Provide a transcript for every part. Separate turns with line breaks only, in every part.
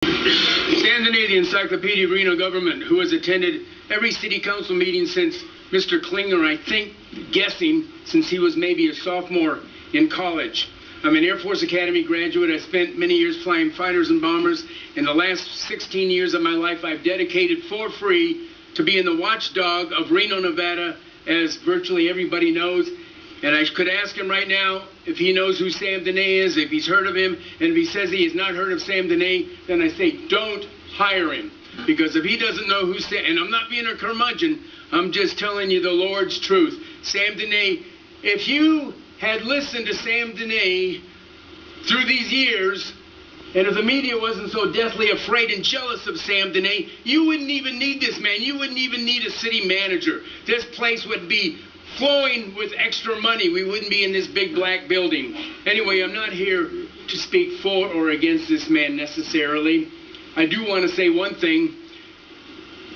Sam Dehne, the Encyclopedia of Reno government, who has attended every city council meeting since Mr. Clinger, I think, guessing, since he was maybe a sophomore in college. I'm an Air Force Academy graduate. I spent many years flying fighters and bombers. In the last 16 years of my life, I've dedicated for free to being the watchdog of Reno, Nevada, as virtually everybody knows. And I could ask him right now if he knows who Sam Dehne is, if he's heard of him, and if he says he has not heard of Sam Dehne, then I say don't hire him. Because if he doesn't know who Sam, and I'm not being a curmudgeon, I'm just telling you the Lord's truth. Sam Dehne, if you had listened to Sam Dehne through these years, and if the media wasn't so deathly afraid and jealous of Sam Dehne, you wouldn't even need this man. You wouldn't even need a city manager. This place would be flowing with extra money. We wouldn't be in this big black building. Anyway, I'm not here to speak for or against this man necessarily. I do want to say one thing.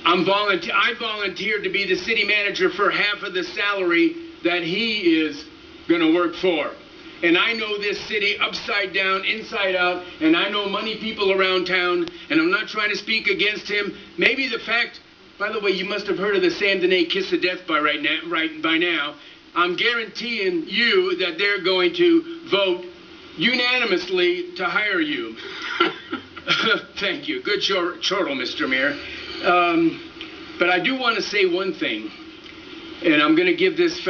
I volunteered to be the city manager for half of the salary that he is going to work for. And I know this city upside down, inside out, and I know money people around town, and I'm not trying to speak against him. Maybe the fact, by the way, you must have heard of the Sam Dehne kiss of death by now. I'm guaranteeing you that they're going to vote unanimously to hire you. Thank you. Good chortle, Mr. Mayor. But I do want to say one thing, and I'm going to give this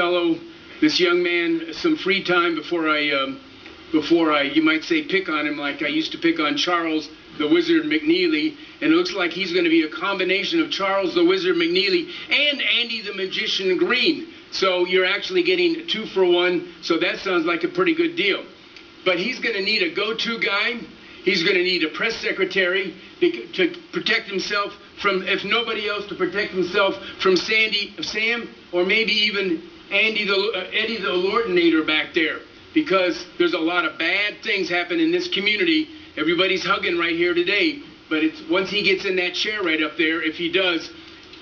young man, some free time before I, you might say, pick on him like I used to pick on Charles the Wizard McNeely, and it looks like he's going to be a combination of Charles the Wizard McNeely and Andy the Magician Green. So you're actually getting 2 for 1, so that sounds like a pretty good deal. But he's going to need a go-to guy. He's going to need a press secretary to protect himself from, if nobody else, to protect himself from Sam, or maybe even Eddie the Allotted back there, because there's a lot of bad things happen in this community. Everybody's hugging right here today, but once he gets in that chair right up there, if he does,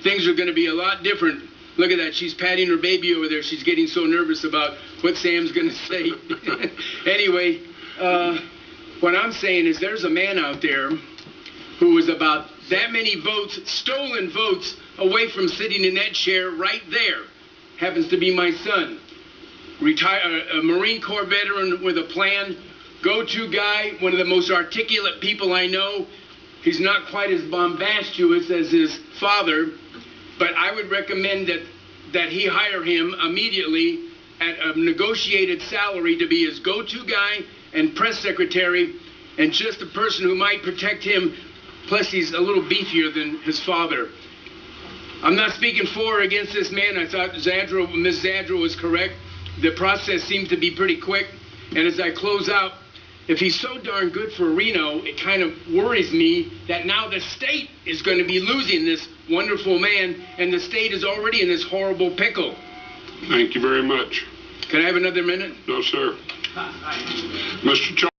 things are going to be a lot different. Look at that. She's patting her baby over there. She's getting so nervous about what Sam's going to say. Anyway, what I'm saying is there's a man out there who was about that many votes, stolen votes, away from sitting in that chair right there. Happens to be my son. A Marine Corps veteran with a plan. Go-to guy, one of the most articulate people I know. He's not quite as bombastious as his father, but I would recommend that he hire him immediately at a negotiated salary to be his go-to guy and press secretary, and just a person who might protect him. Plus, he's a little beefier than his father. I'm not speaking for or against this man. I thought Ms. Zadro was correct. The process seems to be pretty quick. And as I close out, if he's so darn good for Reno, it kind of worries me that now the state is going to be losing this wonderful man, and the state is already in this horrible pickle.
Thank you very much.
Can I have another minute?
No, sir. Mr. Charles.